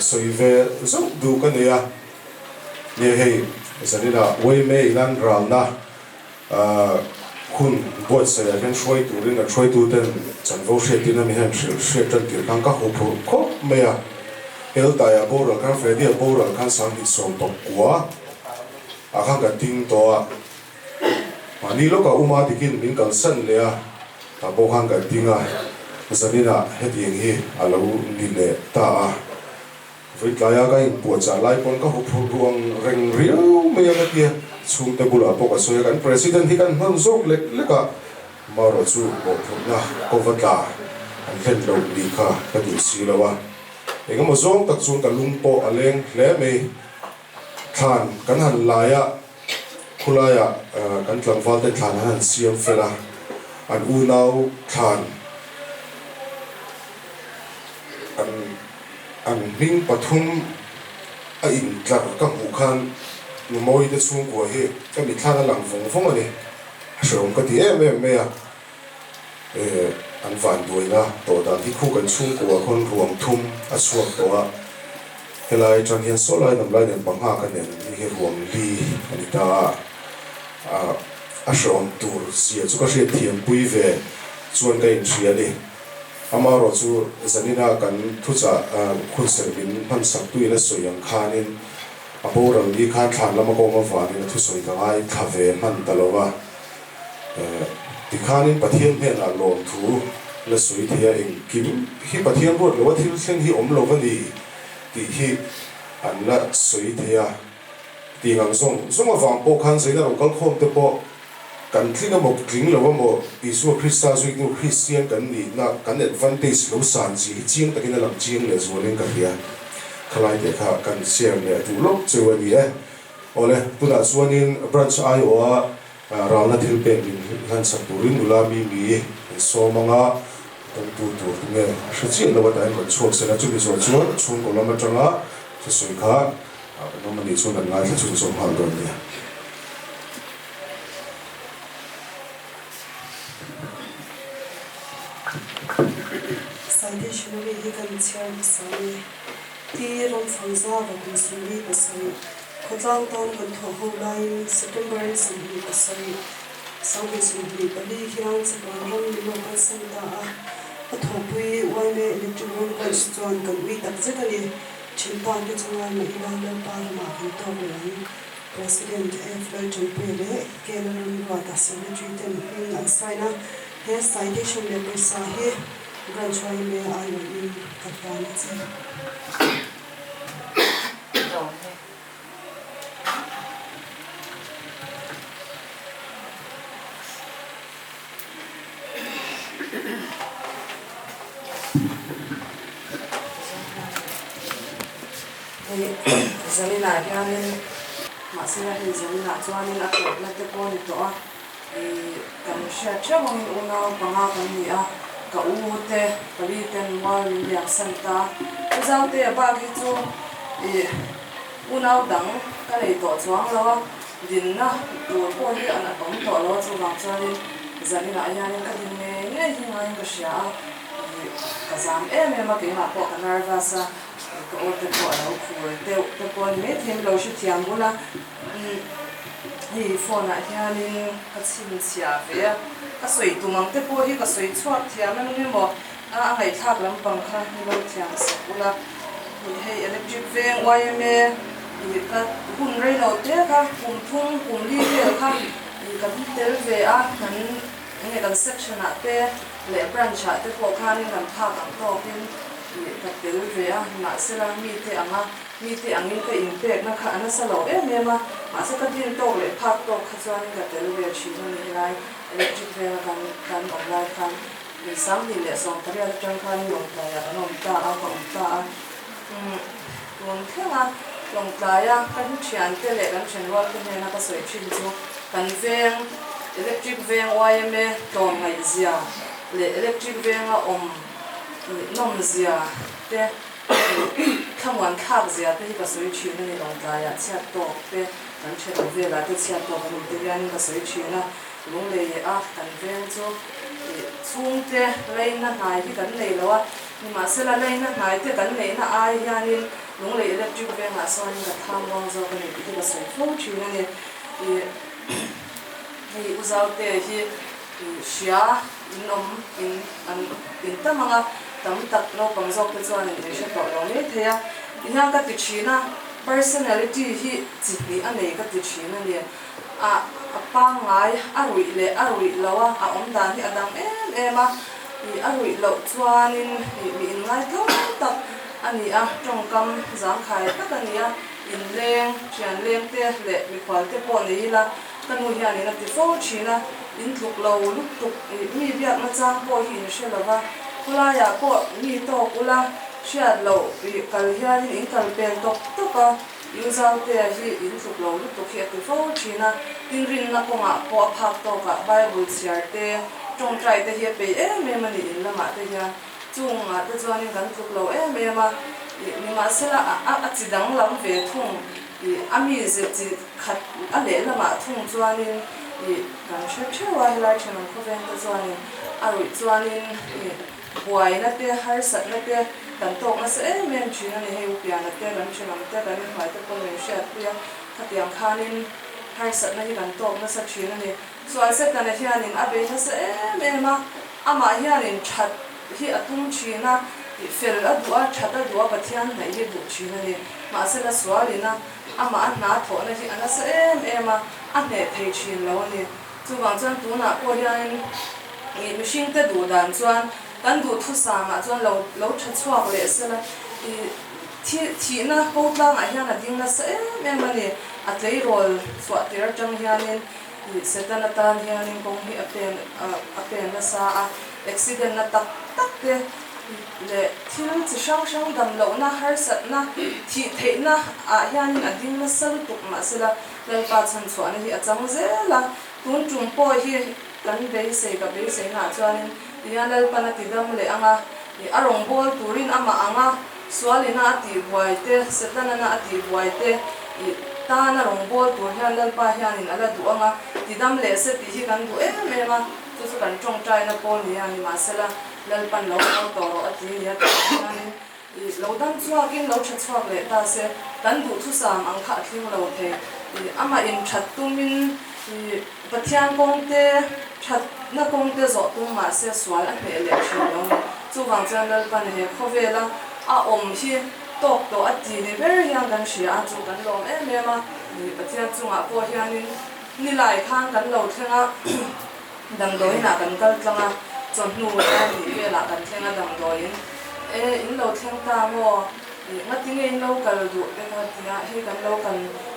soi ve zo du ka nia ye hei zanina wei me ilan ralna hun bot sa ya kan shoi tu rin a shoi tu ten chan vo she tin mi han she tan tir kan ka ho phu kho me ya el ta ya bo ra kan fe dia bo ra kan sang hi som to kwa a kan ka ting to a ani lo ka uma dikin min kal san le a ta bo kan ka tinga zanina he ding hi alo ni le ta a với lại cái bộ trả lại con các hộp ruộng rèn riêu mấy cái kia chung tay bula bộ cái số cái president thì cái hơn dốc lệ lệ cả mà rồi chú bộ phận na có vật là anh lên đầu đi cả cái điều gì đâu à cái mà dòng tập trung cái lung bộ anh lên lẽ mấy than cái hành lại à khulai à cái làm vào cái than hành xiêm phê là anh u nào than anh minh pathum a in tlar ka mu khan nu moi te chung ko hi ka mi thla lang phong phong ani shom ka ti em a an van doi na to dan hi khu kan chung ko khon ruang thum a suak to a helai chan hian so lai nam lai nen bang ha ka nen hi ruang li ani ta a shom tur sia chu ka hre thiam pui ve chuan ka in thria ni amaro chu zanina kan thucha khun servin han sak tu ina soyang khanin aporal ni khan than lama ko ma van ina thu soi tangai thave man talowa ti khanin pathian he na lom thu la soi thia eng kim hi pathian bot lo thil thleng hi om lo vani ti hi an la soi thia ti ngang song song awang po khan sei na ro kal khom te po kan tlinga mo tling lo mo isu Christa su iku Christian kan ni na kan advantage lo san ji chiang takina lam chiang le zolen ka hia khalai te kha kan share le tu lok chewani ole tuna suanin branch ai o rauna thil pe min han sapurin ulami mi so manga kan tu me shchi lo wa dai ko chok se na chu bi so chu chung ko lama tanga chu sui kha no mani chu nan ngai chu so hal don ni Traditionally, he can tell the story. Tea on Fanza, the Consuming the story. Kotlang down the Toho line, September is the story. Some is with me, but he hears about one million and Santa. A Topui, one electrical question can be exactly Chimpan to one Ivan Palma and Togolan. President F. John Pele, General Wata Cemetery, and Sina, his citation members are here. Branch I may I will be Kapanati. Zanina ganin masih ada zanina tuanin aku nanti pun itu kan siapa yang unau pengakuan dia ka ute kaliten wal yang santa zaute abagi chu unau dang kalei to chuang lawa dinna tu ko hi ana tom to lo chu bang chuanin zanina ayanin ka din nge hingai ka sha kazam ma ke ma ko nervasa ko ote ko ana ku te ko me them lo shi tiam bula hi phone a hianin ka chin sia ve ka soi tumang te po hi ka soi chuak thiam na nge mo a ngai thak lam pang kha ni lo thiam sa bula hei electric veng YMA hi ka hun rei lo te ka kum thung kum li ve kha hi ka tel ve a kan nge kan section a te le branch a te po kha ni kan phak ang to pin ka tel ve a na sela mi te angin ka impact na kha ana sa lo ma sa ka din to le phak to kha chuan ka tel ve chi ni lai electric veng kan online kan ni sam ni le som tarial tang kan yong ta ya nom ta a kom ta a tuan thela yong ta ya kan thian te le kan chen wa te na ka soi chin chu kan veng electric veng YMA to ngai zia le electric veng a nom zia te khamwan khak zia te ka soi chin ni long ta ya chat to te kan chen ve la te chat to kan te ya ni ka soi chin na lung le a kan veng chu chung te leina nai hi kan nei lo a ni ma sela leina nai te kan nei na ai hianin lung le electric veng a so ni ka tham wang zo kan ni te ka soi fo chin ni hi uzau te hi sia inom in tamanga tam tak lo pang zo te chuan ni she to lo ni thea ina ka ti china personality hi chipi anei ka ti china ni a pa ngai arui lawa a om dan hi adam ema i arui lo chuanin mi in ngai thong tak ani a tong kam zam khai tak ani a in leng thian leng te le mi khwal te pawh nei la kanu hian in a ti fo thina in tluk lo luk tuk mi biak na chang pawh hi in hre lova khula ya pawh mi to kula hriat lo kal hian in kal pel tok toka Yuzal te hi in tluk lo lu tuk hi a ti fo thina tin rin na konga pawh phak toka Bible siar te tong trai te hi pe mani in lama te hian chunga te chuanin kan tluk lo a mi ma sela a chidang lam ve thung ami ze chi khat a le lama thung chuanin kan shewa hilai thana khoven te chuanin a rui chuanin buai na te har sat na te kan tok na se men thina ni heu pia na te kan chinam te kan mai te kon len shat pia khatiang khanin har sat na hi kan tok na sa thina ni so se tan hianin a be na se ma ama hianin that hi atum thina fel a du'a thata du'a pathian nei hi du thina ni ma se la swalina ama an na tho na hi ana se ma a ne thei thin lo ni chu wang chuan tu na ko hian mihring te du dan chuan kan du thu sa ma chuan lo tha chuak le se la thi na ko tlang a hian a ding na se ma ni a tlei rol chwa ter tang hianin setana tan hianin kong hi apen na sa a accident na tak te le thil chi sang dam lo na har sat na thi thei na a hianin a ding na sal tuk ma sela lal pa chan chwa ni a chang zela tun tum po hi kan be se na chuanin ya lal pa na ti dam le anga arong bol turin ama anga swalina ati buai te setana na ati buai te ta na rong bol tur hian lal pa hianin ala du anga ti dam le se ti hi kan du ma chu kan tong trai na pol ni ani ma sela lal pan lo to ro ati ni ati hianin lo dam chuakin lo tha chuak le ta se kan du thu sam ang kha thling lo the ama in that tumin pathian kong te that na kong te zo tu ma se swal a me le thing lo chu wang chan lal pan he khovela a om hi tok to ati ni ver hian kan hria a chu kan lom ma ni pathian chunga po hianin ni lai khang kan lo thenga dang doi na kan kal tlanga chon nu ta ni ve la kan thenga dang doi in lo theng ta mo ngati nge in lo kal du te ka tia he kan lo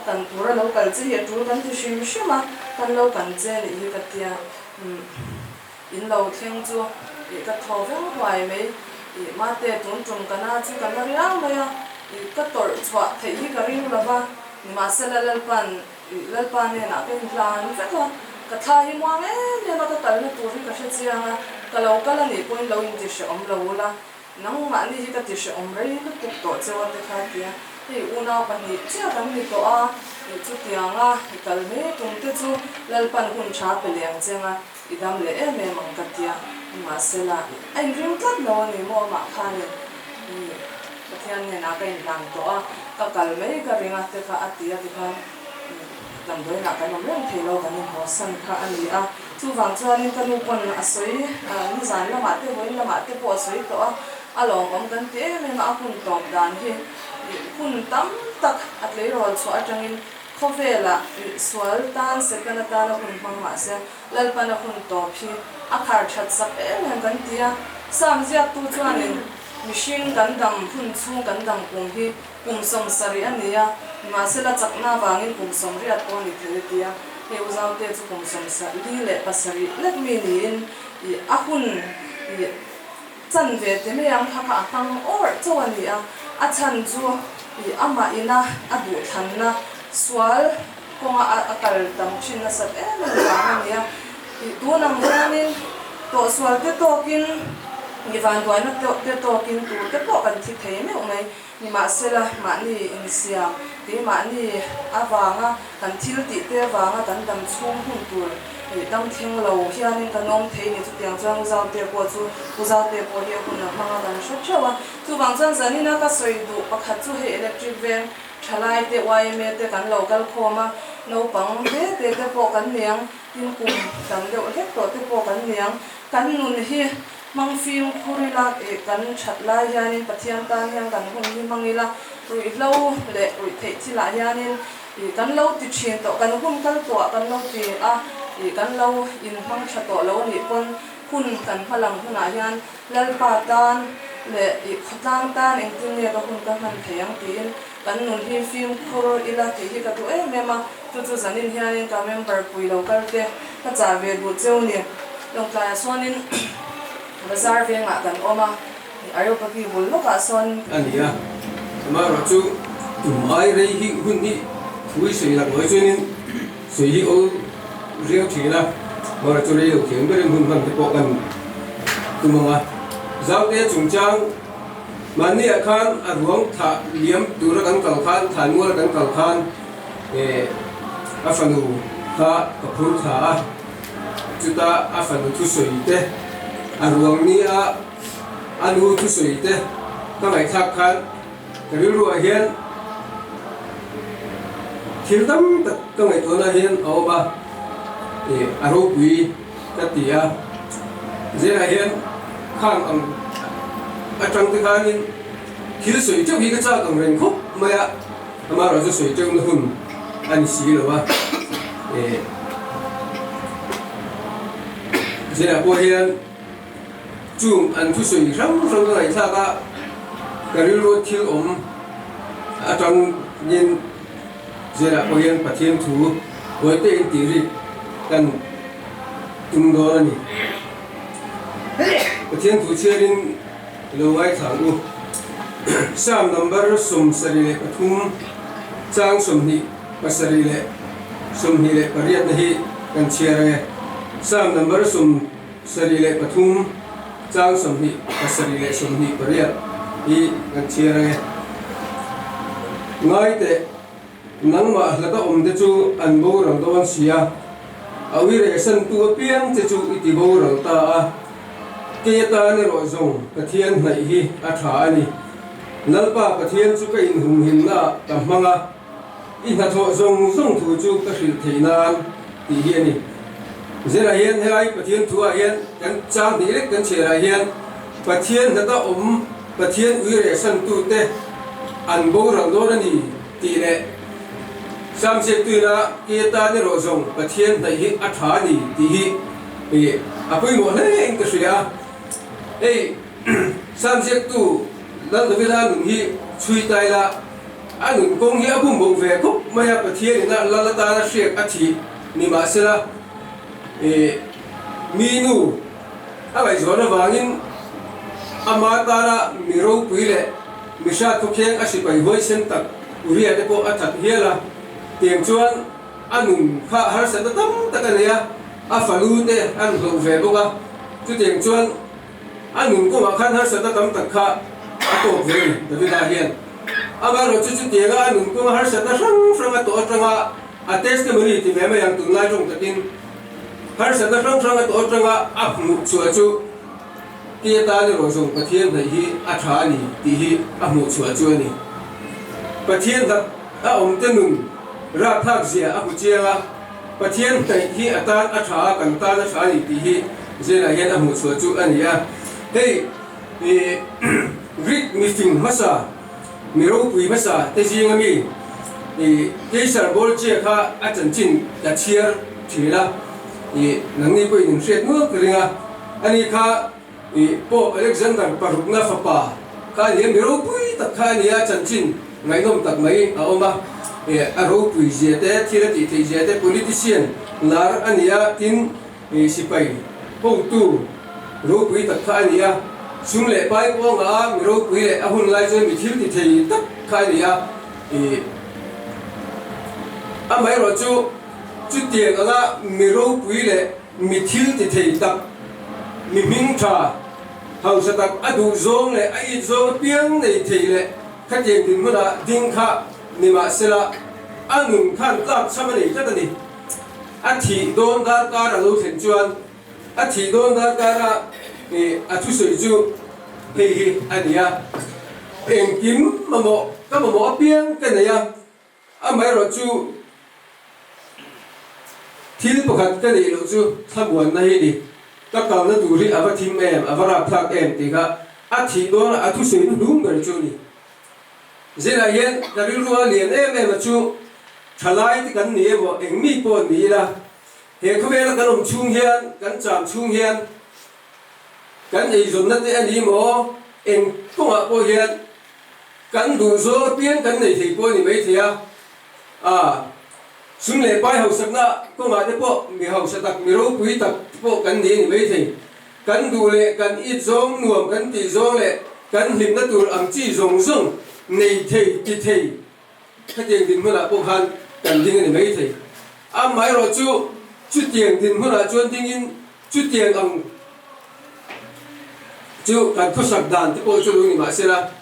kan pura lo kal chi he tu kan ti shim shima kan lo kan che ni hi ka tia in lo theng chu ka tho veng hwai mai ma te tun tum kana chu kan la ya ma ya ka tor chwa thei hi ka ring lova ni ma sela lal pan ne na pen plan fe ko ka tha hi mo me ma ka kal na tu ri ka she chianga ka lo kala ni point lo in ti she om lo la nang ma ni hi ka ti she om rei lu tu to che wa te kha tia hi una pa ni chia kan ni to a chu tianga kal me tum te chu lal pan hun tha pe leng chenga idam le mang ka tia ma sela ai rim tat lo ni mo ma kha ni pathian ne na pen lang to a ka kal me ka ringa te kha atia ti kha dam doi na kan lom thei lo kan ho san kha ani a chu wang chuan in kanu pon a soi ni zan lama te boin lama te po soi to a along om kan te me ma hun tom dan hi hun tam tak at le rol chu atangin khovela swal tan sekana tan hun mang ma se lal pan hun to phi a khar that sak kan tia sam zia tu chuanin mihring kan dam hun chu kan dam kum hi kum som sari ania ma sela chakna wangin kum som riat ko ni thele tia he uzau te chu kum som sa li le pasari let me ni in a hun chan ve te me yang kha kha tang or chawani a chan chu ama ina a du thanna swal konga akal tam chin na sat la nia tu nam ranin to swal te tokin ni van doi na te tokin tu te po kan thi thei me mai ni ma sela ma ni insia ti ma ni awanga kan thil ti te awanga kan dam chung hun tur dam thing lo hianin kan nom thei ni chu tiang chang zau te po chu uzau te po hi hun na manga kan sha chawa chu wang chan zanina ka soi du pakhat chu he electric van thalai te wai me te kan local khoma no pang te po kan niang tin kum dam de he to te po kan niang kan nun hi mang film khurila kan thatla hianin pathian tan hian kan hun hi mangila rui lo le rui thei chila hianin kan lo ti thin to kan hun kal to kan lo ti a kan lo in mang tha to lo ni pon hun kan phalang huna hian lal pa tan le I khotang tan eng tin ne ka hun ka man thayang tin kan nun hi film khoro ila te hi ka tu mema tu zanin hianin ka member pui lo kal te ka cha ve bu cheu ni long ka sonin bazar ve nga kan oma ayo pa ki bul lo ka son ania ma ro chu mai rei hi hun ni thui sei la ngoi chuin sei hi o riau thila ma ro chu rei o khem ber hun man te po kan tumanga zau te chung chang mani akhan arwang tha liam tura kan kal khan thanua kan kal khan afanu kha kapur tha chuta afanu thu soi te arwang ni a anu thu soi te ka ngai thak khan kari ru a hian thirdam tak ka ngai to na hian awba aro pui ta tia zera hian khang ang atang te khanin thil soi chau hi ka cha kang ren khop maya ama ro chu soi chau na hun ani si lo wa zera po hian chung an thu soi rang rang ngai tha ka kari ru thil om atang nin zera po hian pathian thu wai te ti ri kan tum do ani pathian thu cherin lo ngai thang u sam number sum sari le pathum chang sum ni pasari le sum ni le pariat na hi kan chiare sam number sum sari le pathum chang sum ni pasari le sum ni pariat hi kan chiare ngai te nang ma lata om de chu an bo rang don sia awi re san tu piang che chu iti bo rang ta a ke ta ne ro zong pathian nai hi a tha ani nalpa pathian chu ka in hum hin na ta manga i na tho zong zong thu chu ka hril theinan ti hi ani zera hian helai pathian thu a hian kan chang ni rek kan chera hian pathian na ta om pathian ui re san tu te an bo rang do ani ti le sam se tu na ke ta ne ro zong pathian nai hi a tha ni ti hi apoi mo le eng ka sia ei sam se tu lan lo vela nun hi chui tai la anun kong hi abum bo ve khop maya pathian na la la ta na shek athi ni ma sela mi nu abai zona wangin ama ta na mi ro pui le mi sha thu kheng asi pai hoi sen tak uriya te ko athak hiala tiang chuan anun kha har sa ta tam takania a falu te an lo ve boka chu tiang chuan anun ko ma khan har sa ta tam tak kha a to ve da vi da hian ama ro chu tianga anun ko har sa ta sang sang a to atanga a testimony ti me ma yang tun lai jong takin har sa ta sang sang a to atanga a mu chu chu ti ta ni ro jong pathian dai hi a tha ni ti hi a mu chu ni pathian da a om te nun ra thak zia a hu chianga pathian dai hi atan a tha kan ta na tha ni ti hi zela hian a mu chu ania hey Greek meeting masa miro pui masa te jinga mi keisar bol che kha atan chin da chiar thila nangni ko in set no kringa ani kha po Alexander parukna fapa ka ye miro pui ta kha ni a chan chin ngai nom tak mai a oma a ro pui je te thila ti te je te politician lar ania tin sipai po tu ro pui ta kha ania sum le pai ko nga mi ro pui le a hun lai je mi thil ti thei tak kha ania a mai ro chu tie nga mi ro pui le mi thil ti thei tak mi ming tha hau sa tak adu zong le ai zong piang nei thei le kha tiang tin mu da ding kha ni ma sela anun khan tak samani ka ta ni a thi don dar ka ra lo then chuan a thi don dar ka ra a thu soi chu hei hi ania eng kim mamo ka mamo piang ka ne ya a mai ro chu thil pakhat ka nei lo chu thabuan na hi ni ka ka na tu ri ava thim em avara phak em ti ka a thi don a thu soi nu dum ber chu ni zela yen ka ri ruwa lian em chu thalai ti kan ni bo eng mi po ni la he khomela kan om chung hian kan cham chung hian kan ei zon na te ani mo eng konga po hian kan du zo pian kan nei thei po ni mai thia sum le pai hau sakna konga te po mi hau satak mi ro pui tak po kan ni mai thei kan du le kan I zong nuam kan ti zong le kan hlim na tur ang chi zong zong nei thei ti thei ka tiang din huna po han kan ding ni mai thei mai ro chu tiang din huna chuan ding in chu tiang ang chu kan khosak dan te po chu lu ni ma sela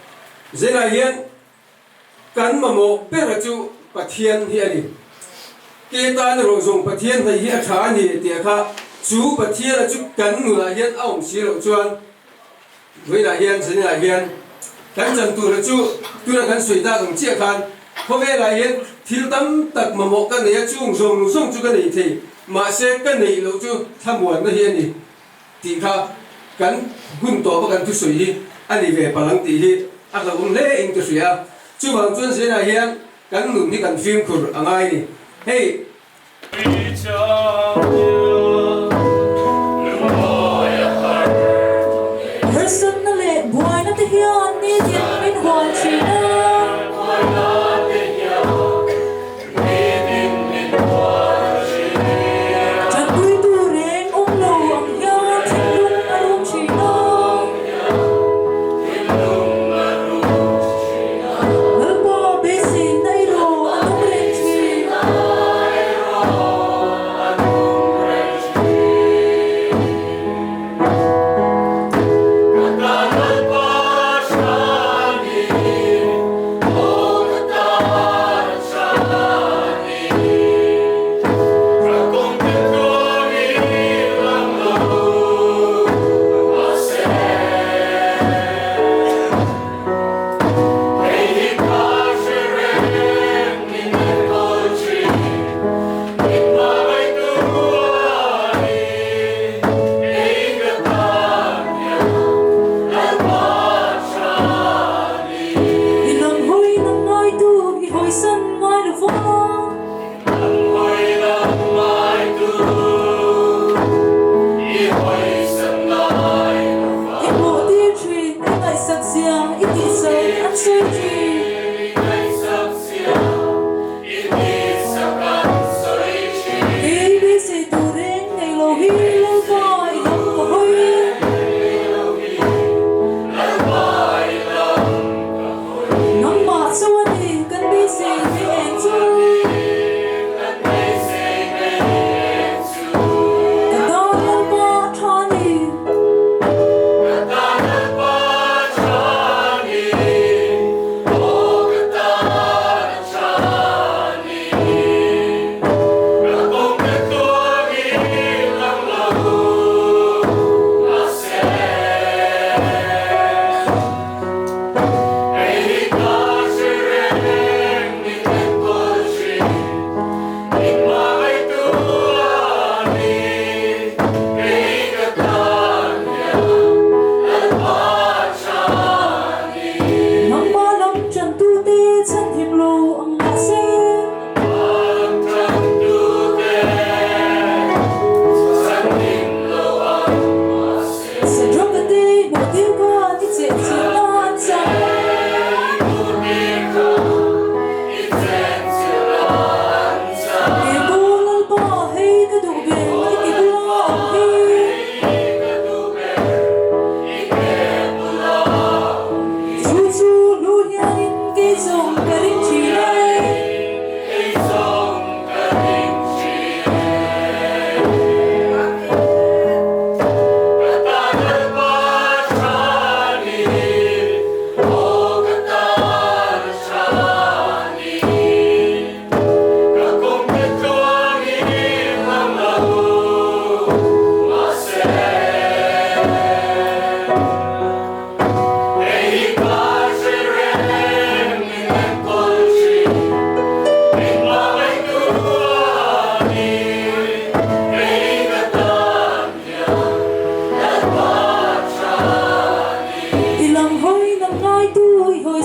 zela hian kan mamo pera chu pathian hi ani ke ta na ro zong pathian thei hi a tha ni te kha chu pathian chu kan nu la hian aung si lo chuan với đại hiền sinh đại hiền cái chân tu là tu là cái suy ta cũng chia khan không về đại hiền thiếu tâm tật mà một cái này chú dùng dùng chú cái này thì mà sẽ cái này lâu chú tham muốn cái hiền này thì kha cái hun tổ và cái tu suy hi anh đi về bằng thì hi anh là cũng lẽ anh tu suy à chú bằng chuyên sinh đại hiền cái nụ đi cái phim của anh ai đi hey Hớt na lệ buồn na te hian ni din min hoan chi na chan tui tu reng lo ang hian thing lung arum chi na hal po besin na ilo anong ren chi hồi